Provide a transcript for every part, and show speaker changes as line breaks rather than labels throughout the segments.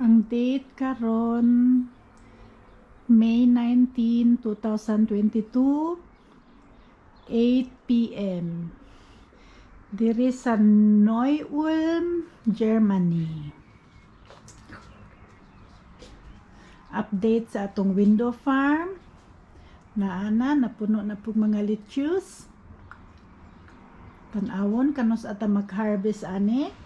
Ang date karon May 19, 2022, 8 p.m. Diri sa Neu-Ulm, Germany. Update sa atong window farm. Napuno na po mga lettuce. Tanawon kanos ata mag-harvest ani.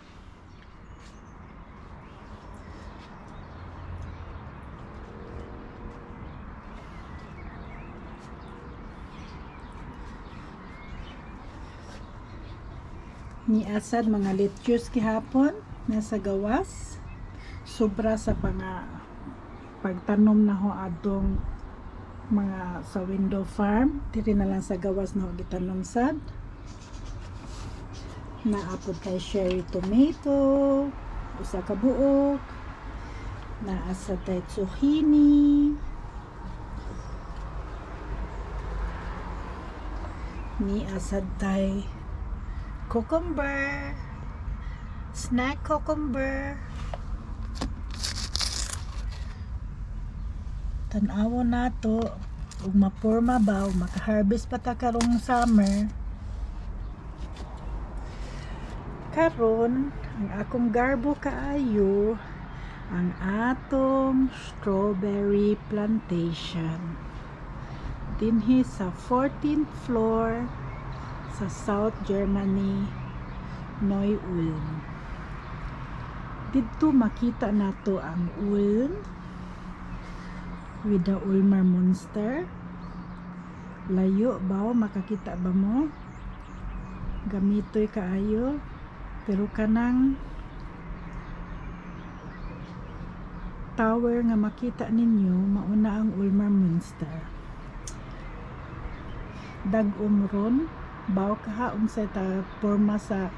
Ni asad mga lettuce gihapon nasa gawas. Sobra sa pagtanom na ho adong mga sa window farm. Diri na lang sa gawas na ho gitanom sad. Naapod kay cherry tomato, usa ka buok. Naasa tay zucchini. Ni asad tay cucumber, snack cucumber. Tanawo na to ug maporma ba ug maka-harvest pa ta karong summer. Karon ang akong garbo kaayo ang atong strawberry plantation dinhi sa 14th floor sa South Germany, Neu-Ulm. Dito makita nato ang Ulm with the Ulmer monster. Layo ba? Makakita ba mo? Gamitoy kaayo. Pero kanang tower nga makita ninyo, mauna ang Ulmer monster. Dag-umron baw kahaon sa porma sa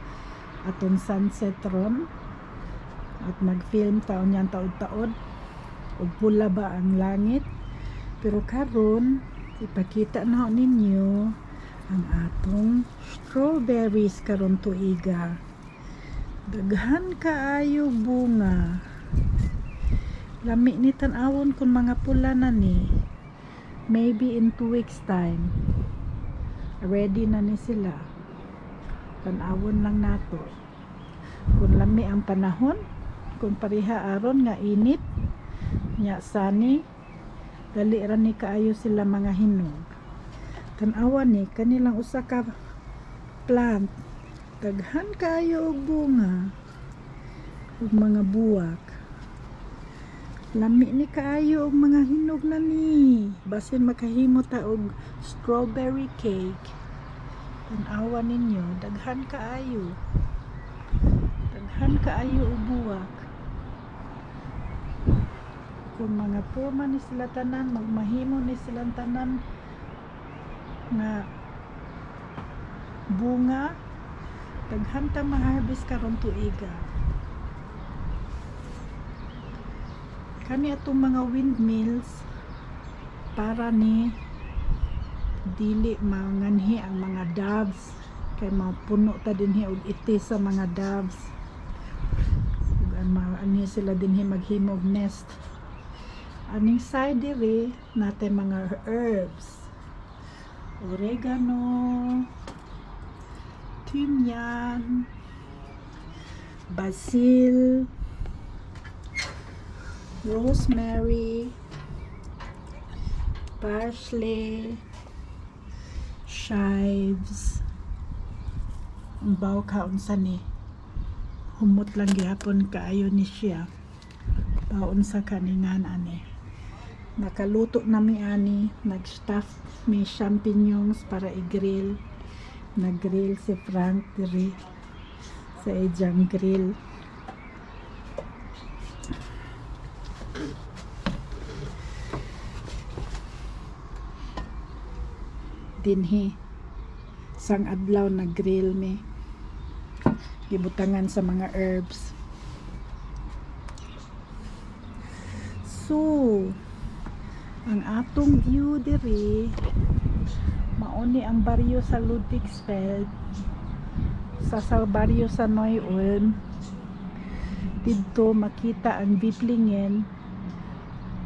aton sunset ron at mag-film taon yan taod-taod ug pula ba ang langit. Pero karon ipakita na ninyo ang atong strawberries karon tuiga. Daghan kaayo bunga. Lami ni tan-awon kung mga pula na ni. Maybe in 2 weeks time ready na ni sila. Tanawon lang nato kung lami ang panahon, kung pariha aron nga init nya sani dali ra ni kaayo sila mga hinog. Tanawan ni kanilang usa ka plant daghan kaayo og bunga ug mga buwak. Lami ni kaayo og mga hinog na ni. Basin makahimo ta og strawberry cake. Tanawa ninyo, daghan kaayo. Daghan kaayo og buwak. Kung mga porma ni sila tanan, magmahimo ni silang tanan nga bunga, daghan ta ma-harvest karon tuiga. Kani atong mga windmills para ni dili manganhi ang mga doves kay mapuno ta dinhi og itis sa mga doves ug ani sila dinhi maghimo og nest. Aning side diri natay mga herbs, oregano, thymian, basil, rosemary, parsley, chives. Ang baw kaon sa ni humot lang gihapon kaayo ni siya. Baon sa kaningan ani. Nakaluto na mi ani, nag-stuff mi champignons para i-grill. Nag-grill si Frank diri sa ijang grill. Dinhi sang adlaw nag-grill mi gibutangan sa mga herbs. So ang atong view diri mauni ang baryo sa Ludwigsfeld sa baryo sa Neu-Ulm. dito makita ang Viplingen,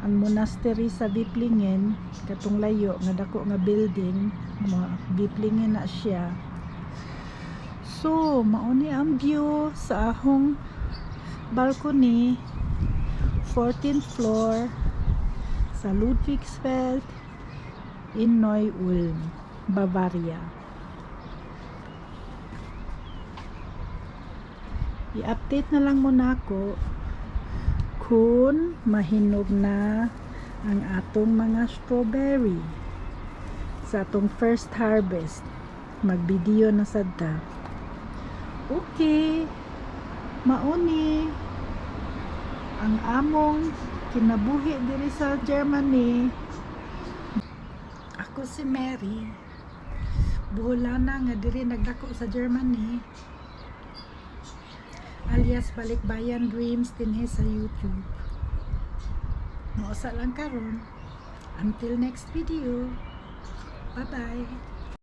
ang monastery sa Viplingen, katong layo nga dako nga building, Viplingen na siya. So mao ni ang view sa ahong balcony, 14th floor sa Ludwigsfeld in Neu-Ulm, Bavaria. I-update na lang muna ako kung mahinog na ang atong mga strawberry sa atong first harvest. Mag-video na sadta. Okay, mauni ang among kinabuhi diri sa Germany. Ako si Mary, Boholana nga diri nagdako sa Germany, alias Balikbayan Dreams dinhi sa YouTube. Mausa lang karon. Until next video. Bye bye.